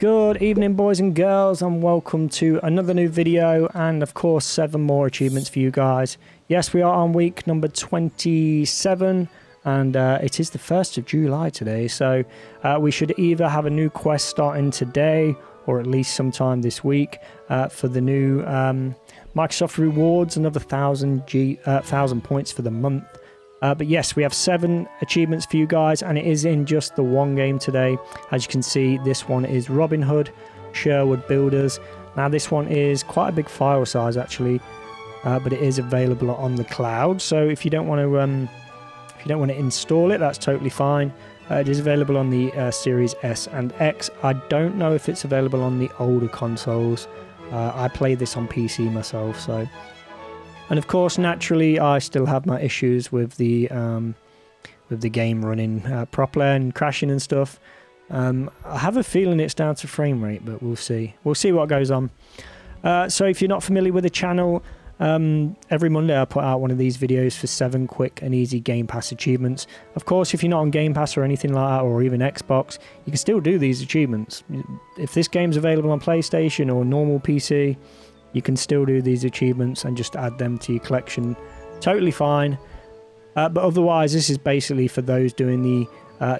Good evening, boys and girls, and welcome to another new video, and of course 7 more achievements for you guys. Yes, we are on week number 27, and it is the 1st of July today, so we should either have a new quest starting today or at least sometime this week for the new Microsoft rewards, another 1,000 points for the month. But yes, we have 7 achievements for you guys, and it is in just the one game today. As you can see, this one is Robin Hood, Sherwood Builders. Now this one is quite a big file size actually, but it is available on the cloud. So if you don't want to install it, that's totally fine. It is available on the Series S and X. I don't know if it's available on the older consoles. I played this on PC myself, so. And of course, naturally, I still have my issues with the game running properly and crashing and stuff. I have a feeling it's down to frame rate, but we'll see. We'll see what goes on. So if you're not familiar with the channel, every Monday I put out one of these videos for 7 quick and easy Game Pass achievements. Of course, if you're not on Game Pass or anything like that, or even Xbox, you can still do these achievements. If this game's available on PlayStation or normal PC, you can still do these achievements and just add them to your collection. Totally fine. But otherwise, this is basically for those doing the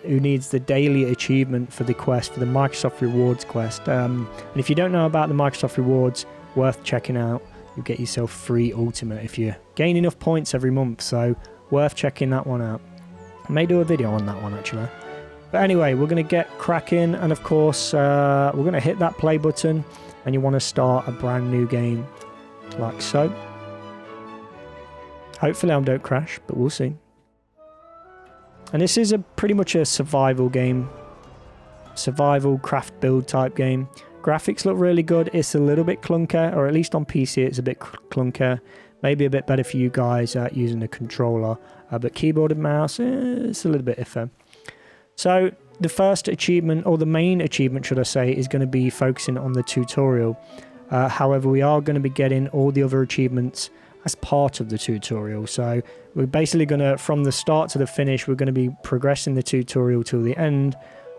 who needs the daily achievement for the quest, for the Microsoft Rewards quest. And if you don't know about the Microsoft Rewards, worth checking out. You get yourself free Ultimate if you gain enough points every month. So worth checking that one out. I may do a video on that one actually. But anyway, we're going to get cracking, and of course, we're going to hit that play button. And you want to start a brand new game like so. Hopefully I don't crash, but we'll see. And this is pretty much a survival game. Survival craft build type game. Graphics look really good. It's a little bit clunker, or at least on PC it's a bit clunker. Maybe a bit better for you guys using a controller. But keyboard and mouse, it's a little bit iffy. So the first achievement, or the main achievement should I say, is going to be focusing on the tutorial. However, we are going to be getting all the other achievements as part of the tutorial. So we're basically going to, from the start to the finish, we're going to be progressing the tutorial till the end.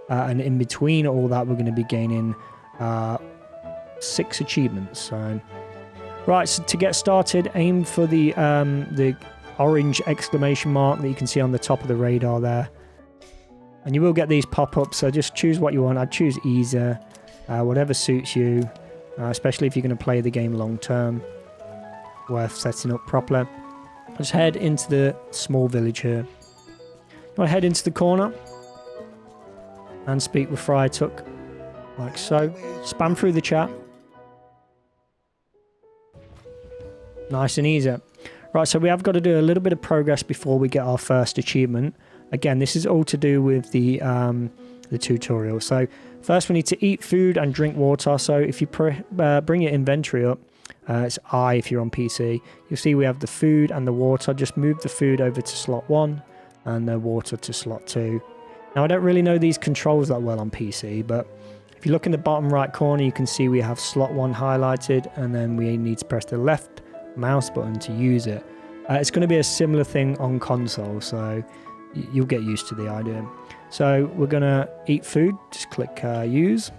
And in between all that, we're going to be gaining 6 achievements. So, right, so to get started, aim for the orange exclamation mark that you can see on the top of the radar there. And you will get these pop-ups, so just choose what you want. I'd choose easy, whatever suits you, especially if you're going to play the game long-term. Worth setting up properly. Just head into the small village here. You want to head into the corner and speak with Friar Tuck, like so. Spam through the chat. Nice and easy. Right, so we have got to do a little bit of progress before we get our first achievement. Again, this is all to do with the tutorial. So first we need to eat food and drink water. So if you bring your inventory up, it's I if you're on PC, you'll see we have the food and the water. Just move the food over to slot 1 and the water to slot 2. Now I don't really know these controls that well on PC, but if you look in the bottom right corner, you can see we have slot 1 highlighted, and then we need to press the left mouse button to use it. It's going to be a similar thing on console, so you'll get used to the idea. So we're going to eat food. Just click use.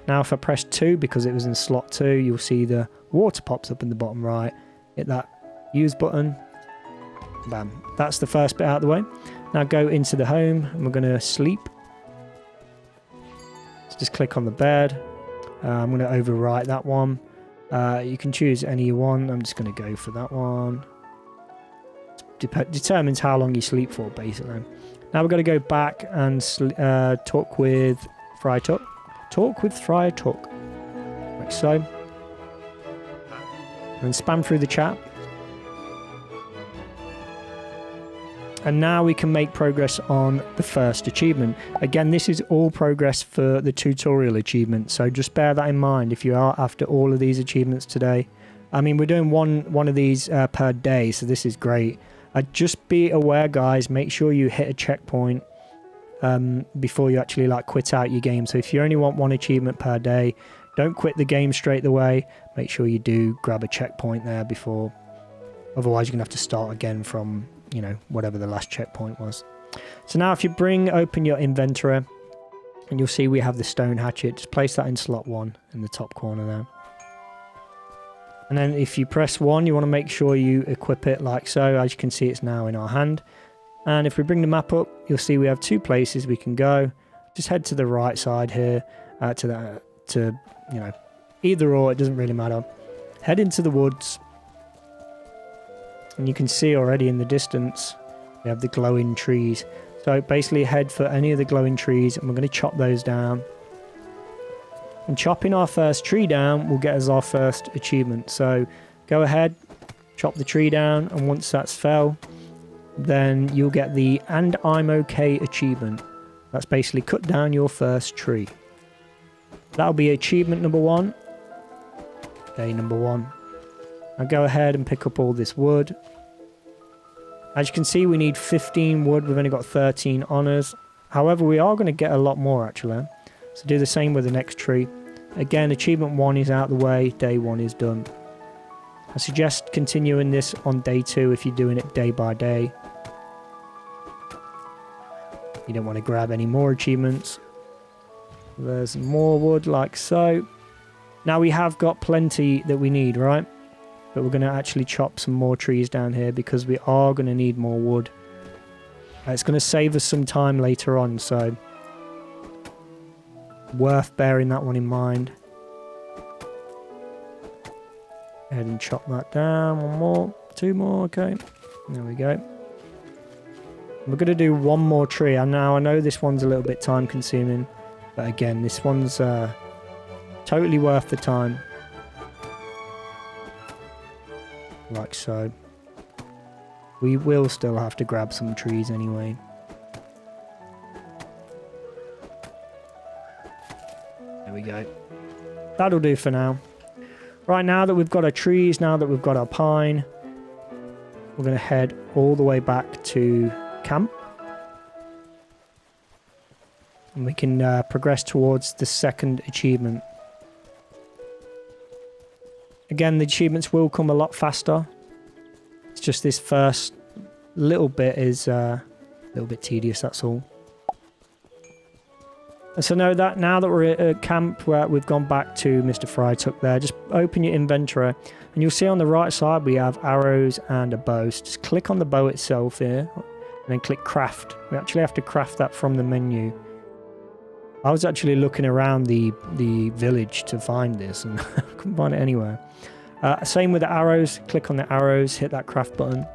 Now if I press 2, because it was in slot 2, you'll see the water pops up in the bottom right. Hit that use button. Bam. That's the first bit out of the way. Now go into the home, and we're going to sleep. So just click on the bed. I'm going to overwrite that one. You can choose any you want. I'm just going to go for that one. Determines how long you sleep for, basically. Now we're going to go back and talk with Friar Tuck. Talk with Friar Tuck. Like so. And spam through the chat. And now we can make progress on the first achievement. Again, this is all progress for the tutorial achievement, so just bear that in mind if you are after all of these achievements today. I mean, we're doing one of these per day, so this is great. Just be aware, guys, make sure you hit a checkpoint before you actually quit out your game. So if you only want 1 achievement per day, don't quit the game straight away. Make sure you do grab a checkpoint there before. Otherwise, you're going to have to start again from, whatever the last checkpoint was. So now if you open your inventory, And you'll see we have the stone hatchet. Just place that in slot 1 in the top corner there. And then if you press 1, you want to make sure you equip it like so. As you can see, it's now in our hand. And if we bring the map up, you'll see we have 2 places we can go. Just head to the right side here, to you know, either or, it doesn't really matter. Head into the woods. And you can see already in the distance, we have the glowing trees. So basically head for any of the glowing trees, and we're going to chop those down. And chopping our first tree down will get us our first achievement. So go ahead, chop the tree down, and once that's fell, then you'll get the "And I'm Okay" achievement. That's basically cut down your first tree. That'll be achievement number 1. Day number 1. Now go ahead and pick up all this wood. As you can see, we need 15 wood. We've only got 13 on us. However, we are going to get a lot more actually. So do the same with the next tree. Again, achievement 1 is out of the way. Day 1 is done. I suggest continuing this on day 2 if you're doing it day by day. You don't want to grab any more achievements. There's more wood like so. Now we have got plenty that we need, right? But we're going to actually chop some more trees down here because we are going to need more wood. It's going to save us some time later on, so worth bearing that one in mind. Go ahead and chop that down. 1 more, 2 more, okay. There we go. We're going to do 1 more tree. And now I know this one's a little bit time consuming, but again, this one's totally worth the time. Like so. We will still have to grab some trees anyway. There we go. That'll do for now. Right, now that we've got our trees, now that we've got our pine, we're going to head all the way back to camp. And we can progress towards the second achievement. Again, the achievements will come a lot faster. It's just this first little bit is a little bit tedious, that's all. And so now that we're at camp, where we've gone back to Mr. Fry Tuck there, just open your inventory and you'll see on the right side we have arrows and a bow. So just click on the bow itself here and then click craft. We actually have to craft that from the menu. I was actually looking around the village to find this and I couldn't find it anywhere. Same with the arrows. Click on the arrows, hit that craft button.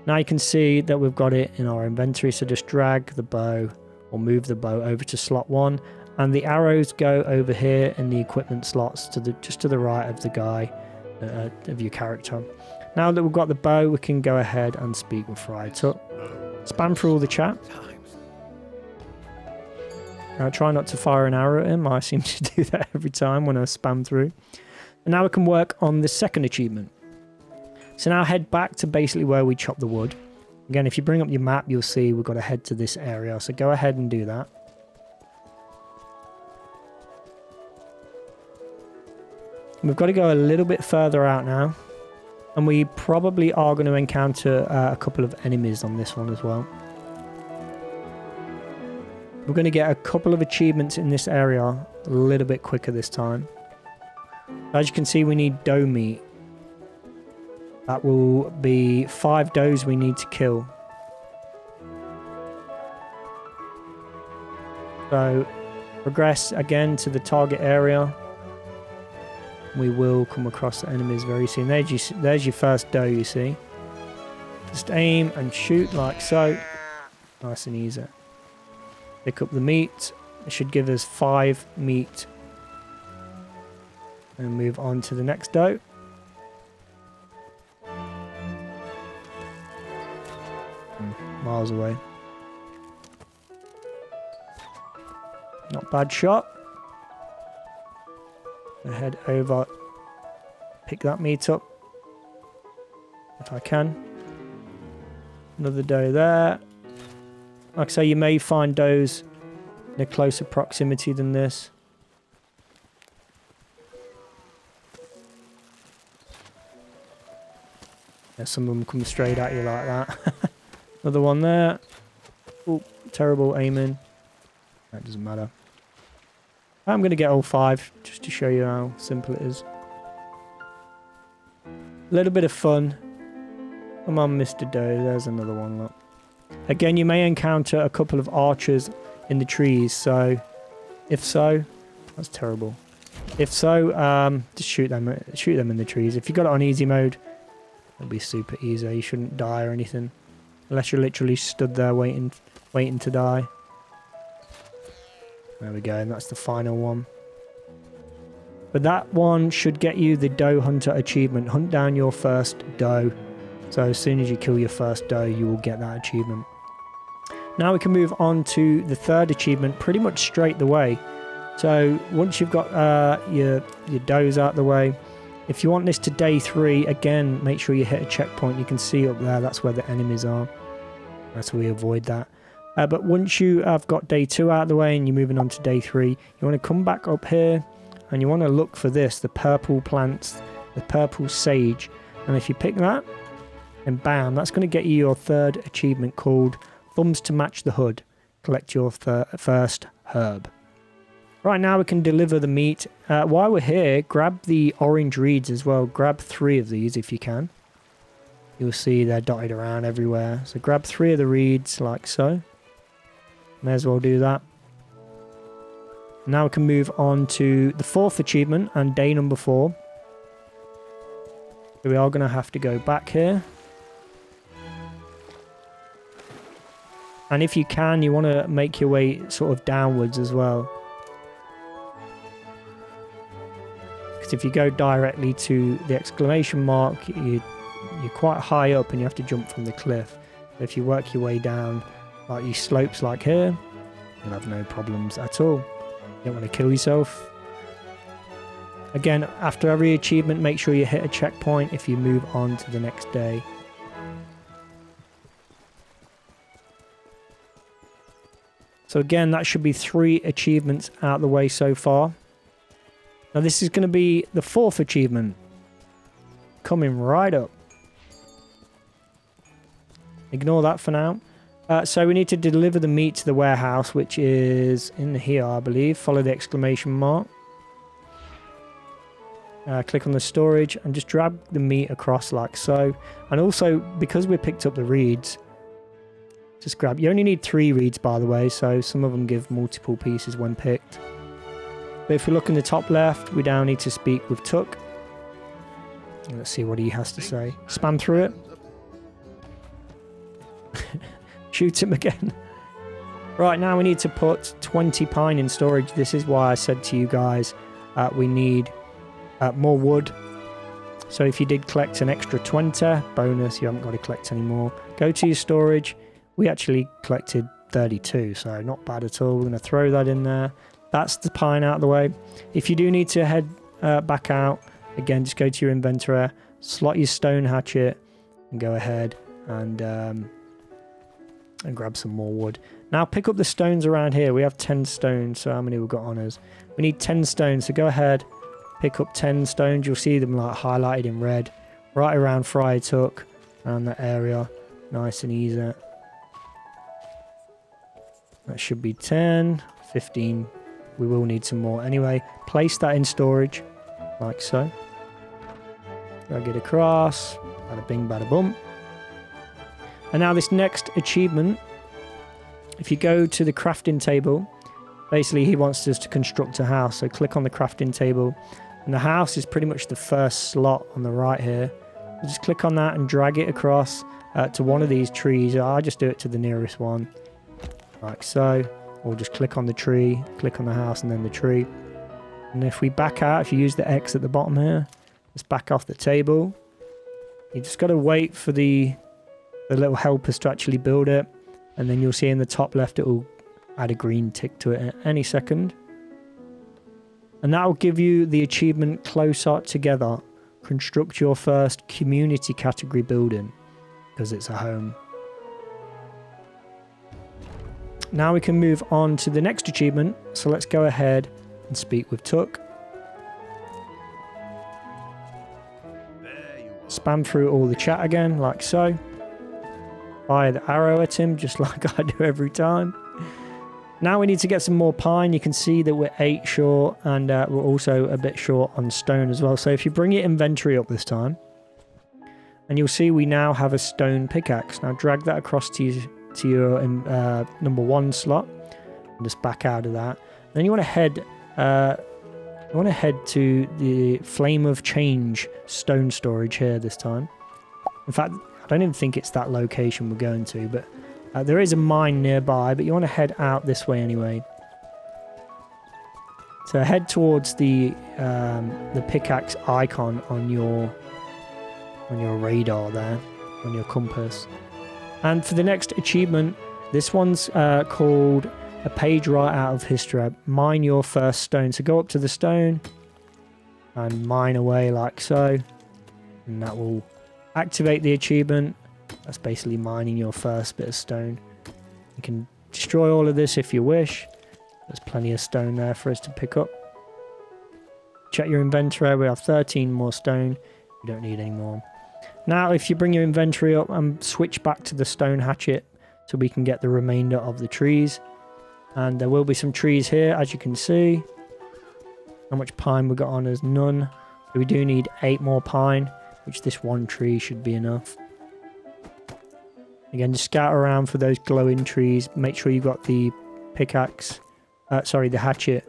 Now you can see that we've got it in our inventory, so just drag the bow or move the bow over to slot 1, and the arrows go over here in the equipment slots just to the right of the guy, of your character. Now that we've got the bow, we can go ahead and speak with Fry Tuck. Spam through all the chat. Try not to fire an arrow at him. I seem to do that every time when I spam through. And now we can work on the second achievement. So now head back to basically where we chopped the wood. Again, if you bring up your map, you'll see we've got to head to this area. So go ahead and do that. We've got to go a little bit further out now. And we probably are going to encounter a couple of enemies on this one as well. We're going to get a couple of achievements in this area a little bit quicker this time. As you can see, we need doe meat. That will be 5 does we need to kill. So, progress again to the target area. We will come across the enemies very soon. There's your first doe, you see. Just aim and shoot like so. Nice and easy. Pick up the meat. It should give us 5 meat. And move on to the next doe. Miles away. Not bad shot. Head over. Pick that meat up. If I can. Another doe there. Like I say, you may find does in a closer proximity than this. Yeah, some of them come straight at you like that. Another one there. Oh, terrible aiming. That doesn't matter. I'm going to get all 5 just to show you how simple it is. A little bit of fun. Come on, Mr. Doe. There's another one. Look. Again, you may encounter a couple of archers in the trees. So, if so, that's terrible. If so, just shoot them in the trees. If you got it on easy mode, it'll be super easy. You shouldn't die or anything, unless you're literally stood there waiting to die. There we go, and that's the final one. But that one should get you the Doe Hunter achievement. Hunt down your first doe. So as soon as you kill your first doe, you will get that achievement. Now we can move on to the third achievement pretty much straight the way. So once you've got your does out the way, if you want this to day 3, again, make sure you hit a checkpoint. You can see up there, that's where the enemies are. That's where we avoid that. But once you have got day 2 out of the way and you're moving on to day 3, you want to come back up here and you want to look for this, the purple plants, the purple sage. And if you pick that, and bam, that's going to get you your third achievement called Thumbs to Match the Hood. Collect your first herb. Right now we can deliver the meat. While we're here, grab the orange reeds as well. Grab 3 of these if you can. You'll see they're dotted around everywhere. So grab 3 of the reeds like so. May as well do that. Now we can move on to the 4th achievement and day number 4. So we are going to have to go back here. And if you can, you want to make your way sort of downwards as well. Because if you go directly to the exclamation mark, you're quite high up and you have to jump from the cliff. But if you work your way down like these slopes like here, you'll have no problems at all. You don't want to kill yourself. Again, after every achievement, make sure you hit a checkpoint if you move on to the next day. So again, that should be 3 achievements out of the way so far. Now this is going to be the 4th achievement. Coming right up. Ignore that for now. So we need to deliver the meat to the warehouse, which is in here, I believe. Follow the exclamation mark. Click on the storage and just drag the meat across like so. And also, because we picked up the reeds, just grab... You only need 3 reeds, by the way, so some of them give multiple pieces when picked. But if we look in the top left, we now need to speak with Tuck. Let's see what he has to say. Spam through it. Shoot him again. Right, now we need to put 20 pine in storage. This is why I said to you guys we need more wood. So if you did collect an extra 20, bonus, you haven't got to collect any more. Go to your storage. We actually collected 32, so not bad at all. We're going to throw that in there. That's the pine out of the way. If you do need to head back out, again, just go to your inventory, slot your stone hatchet, and go ahead and grab some more wood. Now pick up the stones around here. We have 10 stones, so how many we've got on us? We need 10 stones, so go ahead, pick up 10 stones. You'll see them like highlighted in red, right around Friar Tuck, around that area. Nice and easy. That should be 10, 15. We will need some more. Anyway, place that in storage, like so. Drag it across. Bada bing, bada bum. And now this next achievement, if you go to the crafting table, basically he wants us to construct a house. So click on the crafting table. And the house is pretty much the first slot on the right here. So just click on that and drag it across to one of these trees. I'll just do it to the nearest one. Like so. Or just click on the tree, click on the house and then the tree. And if we back out, if you use the X at the bottom here, just back off the table. You just got to wait for the little helpers to actually build it. And then you'll see in the top left, it will add a green tick to it at any second. And that will give you the achievement Closer Together. Construct your first community category building, because it's a home. Now we can move on to the next achievement. So let's go ahead and speak with Tuck. Spam through all the chat again, like so. Fire the arrow at him, just like I do every time. Now we need to get some more pine. You can see that we're 8 short, and we're also a bit short on stone as well. So if you bring your inventory up this time, and you'll see we now have a stone pickaxe. Now drag that across to your number 1 slot, and just back out of that. Then you want to head to the Flame of Change stone storage here this time. In fact, I don't even think it's that location we're going to, but there is a mine nearby, but you want to head out this way anyway. So head towards the pickaxe icon on your radar there, on your compass. And for the next achievement, this one's called A Page Right Out of History. Mine your first stone. So go up to the stone and mine away like so, and that will activate the achievement. That's basically mining your first bit of stone. You can destroy all of this if you wish. There's plenty of stone there for us to pick up. Check your inventory. We have 13 more stone. We don't need any more. Now, if you bring your inventory up and switch back to the stone hatchet so we can get the remainder of the trees. And there will be some trees here, as you can see. How much pine we got on is none. So we do need 8 more pine, which this one tree should be enough. Again, just scout around for those glowing trees. Make sure you've got the pickaxe, the hatchet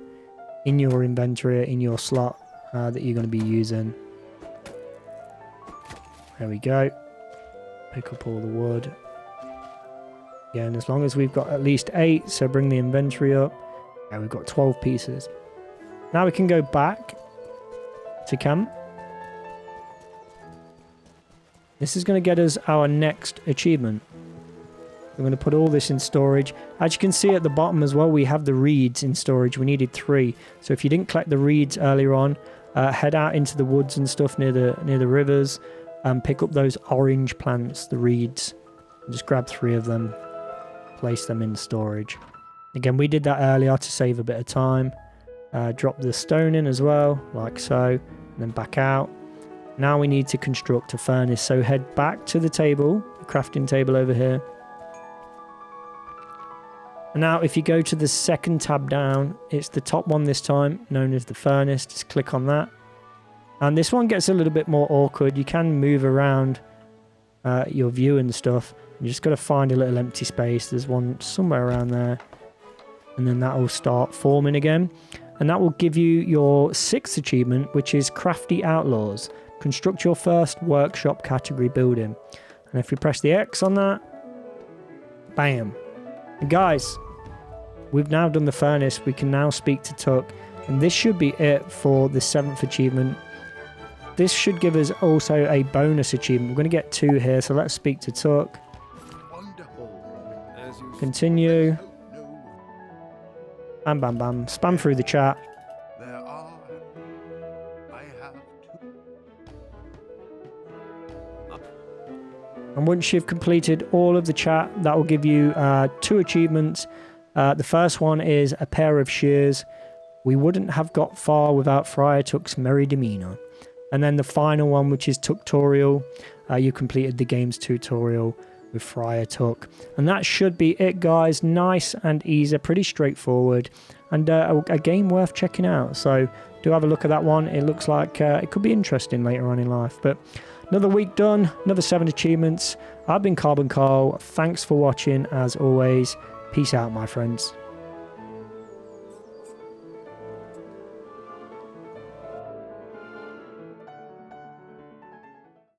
in your inventory, in your slot that you're going to be using. There we go. Pick up all the wood. Again, as long as we've got at least 8, so bring the inventory up. Yeah, we've got 12 pieces. Now we can go back to camp. This is going to get us our next achievement. We're going to put all this in storage. As you can see at the bottom as well, we have the reeds in storage. We needed 3. So if you didn't collect the reeds earlier on, head out into the woods and stuff near the rivers and pick up those orange plants, the reeds. And just grab 3 of them, place them in storage. Again, we did that earlier to save a bit of time. Drop the stone in as well, like so, and then back out. Now we need to construct a furnace, so head back to the table, the crafting table over here. And now if you go to the second tab down, it's the top one this time, known as the furnace. Just click on that. And this one gets a little bit more awkward. You can move around your view and stuff. You just got to find a little empty space. There's one somewhere around there. And then that will start forming again. And that will give you your 6th achievement, which is Crafty Outlaws. Construct your first workshop category building. And if we press the X on that, bam. And guys, we've now done the furnace. We can now speak to Tuck. And this should be it for the 7th achievement. This should give us also a bonus achievement. We're going to get 2 here, so let's speak to Tuck. Continue. Bam, bam, bam. Spam through the chat. And once you've completed all of the chat, that will give you 2 achievements. The first one is a pair of shears. We wouldn't have got far without Friar Tuck's merry demeanour. And then the final one, which is Tucktorial. You completed the game's tutorial with Friar Tuck. And that should be it, guys. Nice and easy, pretty straightforward. And a game worth checking out. So do have a look at that one. It looks like it could be interesting later on in life. But another week done, another 7 achievements. I've been Carbon Carl. Thanks for watching, as always. Peace out, my friends.